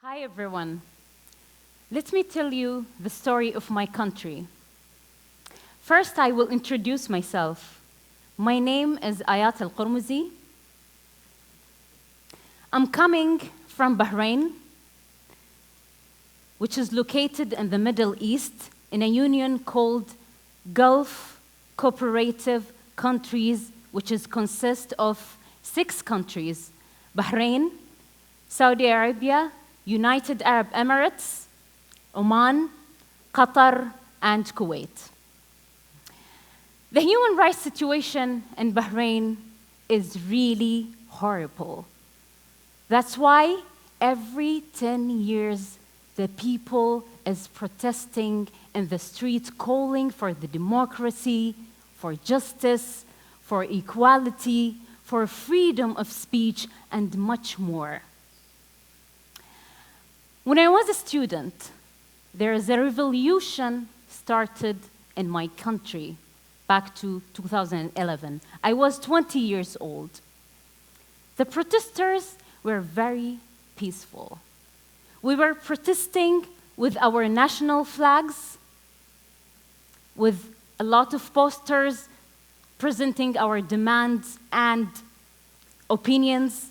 Hi, everyone. Let me tell you the story of my country. First, I will introduce myself. My name is Aayat Alqormozi. I'm coming from Bahrain, which is located in the Middle East in a union called Gulf Cooperative Countries, which consists of 6 countries: Bahrain, Saudi Arabia, United Arab Emirates, Oman, Qatar, and Kuwait. The human rights situation in Bahrain is really horrible. That's why every 10 years, the people is protesting in the street, calling for the democracy, for justice, for equality, for freedom of speech, and much more. When I was a student, there is a revolution started in my country back to 2011. I was 20 years old. The protesters were very peaceful. We were protesting with our national flags, with a lot of posters presenting our demands and opinions,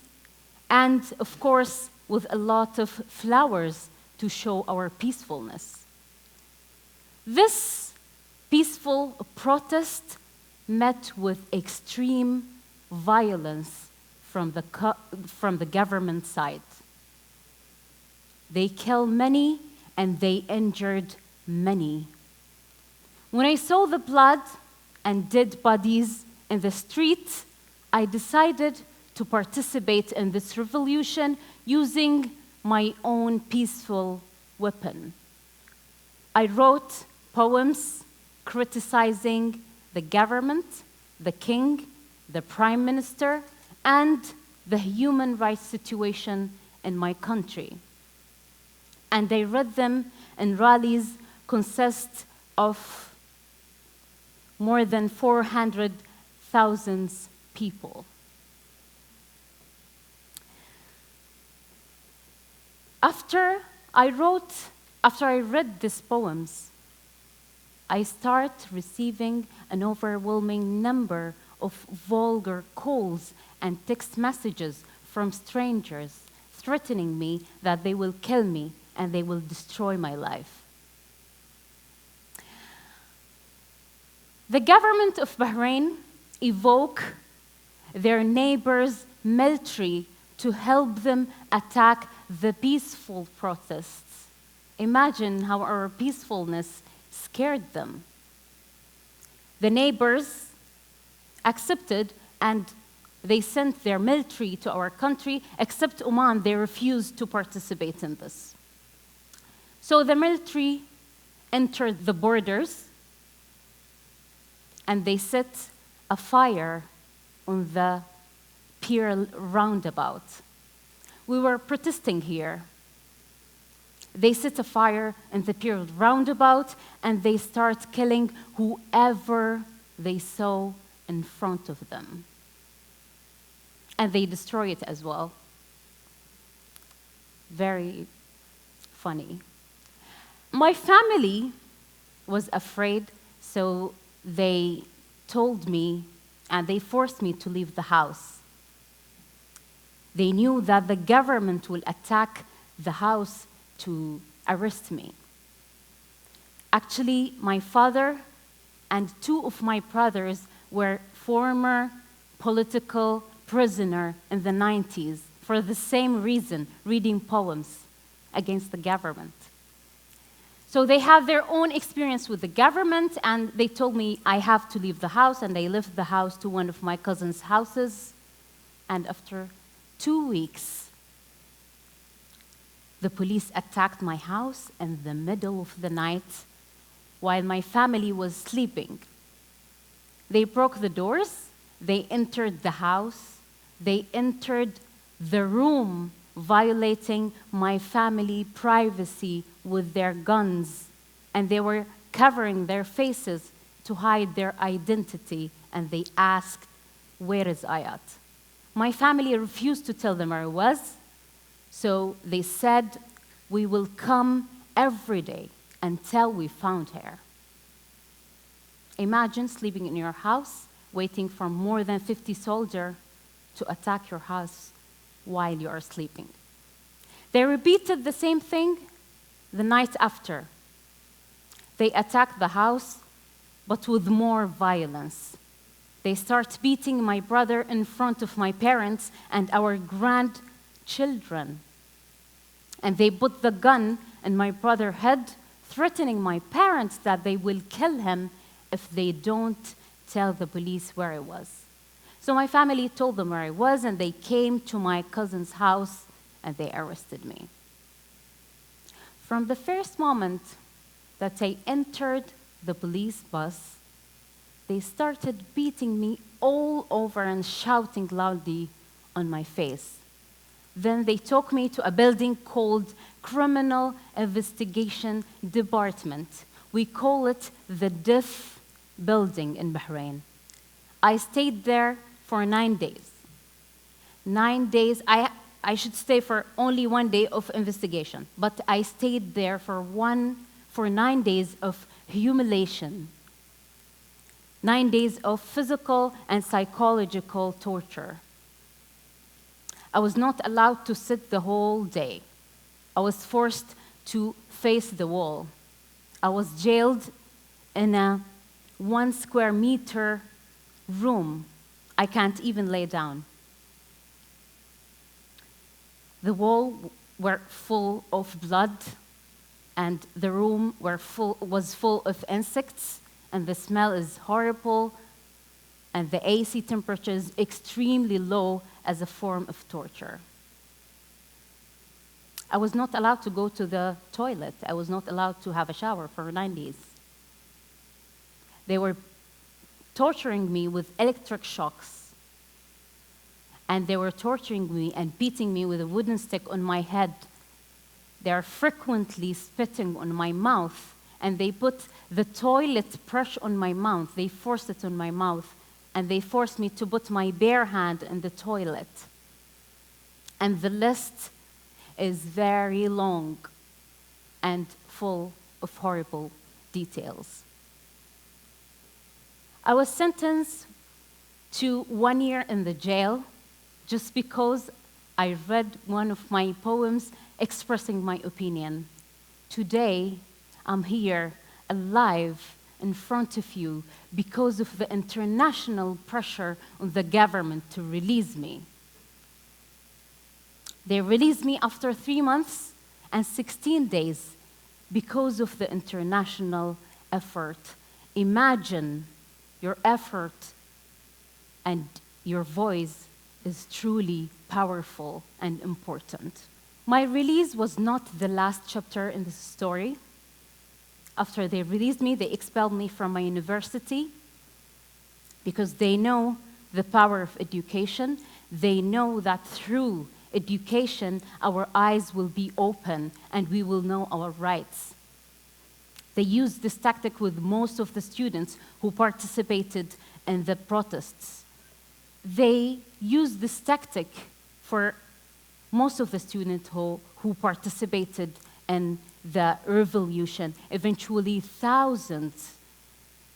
and of course, with a lot of flowers to show our peacefulness. This peaceful protest met with extreme violence from the government side. They killed many and they injured many. When I saw the blood and dead bodies in the street, I decided to participate in this revolution using my own peaceful weapon. I wrote poems criticizing the government, the king, the prime minister, and the human rights situation in my country. And I read them in rallies consist of more than 400,000 people. After I read these poems, I start receiving an overwhelming number of vulgar calls and text messages from strangers threatening me that they will kill me and they will destroy my life. The government of Bahrain evoked their neighbors' military to help them attack the peaceful protests. Imagine how our peacefulness scared them. The neighbors accepted and they sent their military to our country, except Oman, they refused to participate in this. So the military entered the borders and they set a fire on the pier roundabout. We were protesting here. They set a fire in the pier roundabout and they start killing whoever they saw in front of them. And they destroy it as well. Very funny. My family was afraid, so they told me and they forced me to leave the house. They knew that the government will attack the house to arrest me. Actually, my father and 2 of my brothers were former political prisoners in the 90s for the same reason, reading poems against the government. So they have their own experience with the government, and they told me I have to leave the house, and I left the house to one of my cousin's houses, and after 2 weeks, the police attacked my house in the middle of the night while my family was sleeping. They broke the doors, they entered the house, they entered the room, violating my family privacy with their guns, and they were covering their faces to hide their identity, and they asked, "Where is Aayat?" My family refused to tell them where I was, so they said, We will come every day until we found her. Imagine sleeping in your house, waiting for more than 50 soldiers to attack your house while you are sleeping. They repeated the same thing the night after. They attacked the house, but with more violence. They start beating my brother in front of my parents and our grandchildren. And they put the gun in my brother's head, threatening my parents that they will kill him if they don't tell the police where I was. So my family told them where I was, and they came to my cousin's house, and they arrested me. From the first moment that I entered the police bus, they started beating me all over and shouting loudly on my face. Then they took me to a building called Criminal Investigation Department. We call it the Death Building in Bahrain. I stayed there for 9 days. 9 days, I should stay for only 1 day of investigation, but I stayed there for 9 days of humiliation, 9 days of physical and psychological torture. I was not allowed to sit the whole day. I was forced to face the wall. I was jailed in a 1 square meter room. I can't even lay down. The wall were full of blood, and the room was full of insects, and the smell is horrible, and the AC temperature is extremely low as a form of torture. I was not allowed to go to the toilet. I was not allowed to have a shower for 9 days. They were torturing me with electric shocks, and they were torturing me and beating me with a wooden stick on my head. They are frequently spitting on my mouth, and they put the toilet brush on my mouth. They forced it on my mouth, and they forced me to put my bare hand in the toilet. And the list is very long and full of horrible details. I was sentenced to 1 year in the jail just because I read one of my poems expressing my opinion. Today, I'm here, alive, in front of you because of the international pressure on the government to release me. They released me after 3 months and 16 days because of the international effort. Imagine your effort and your voice is truly powerful and important. My release was not the last chapter in this story. After they released me, they expelled me from my university because they know the power of education. They know that through education, our eyes will be open and we will know our rights. They used this tactic with most of the students who participated in the protests. They used this tactic for most of the students who participated in the revolution. Eventually, thousands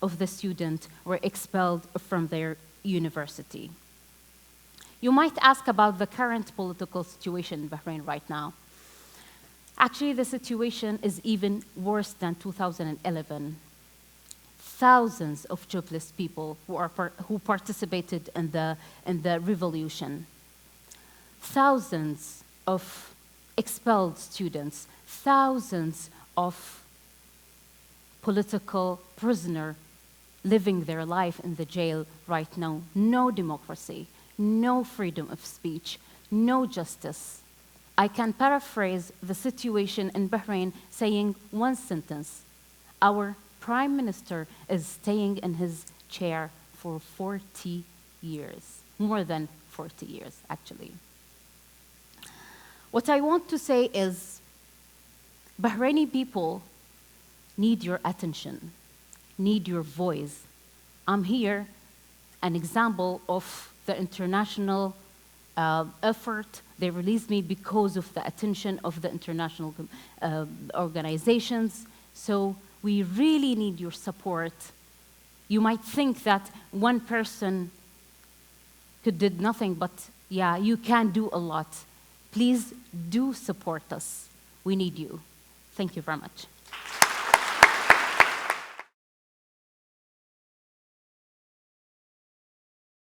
of the students were expelled from their university. You might ask about the current political situation in Bahrain right now. Actually, the situation is even worse than 2011. Thousands of jobless people who participated in the revolution. Thousands of expelled students. Thousands of political prisoners living their life in the jail right now. No democracy, no freedom of speech, no justice. I can paraphrase the situation in Bahrain saying one sentence: our prime minister is staying in his chair for 40 years, more than 40 years, actually. What I want to say is, Bahraini people need your attention, need your voice. I'm here, an example of the international effort. They released me because of the attention of the international organizations. So we really need your support. You might think that one person did nothing, but yeah, you can do a lot. Please do support us. We need you. Thank you very much.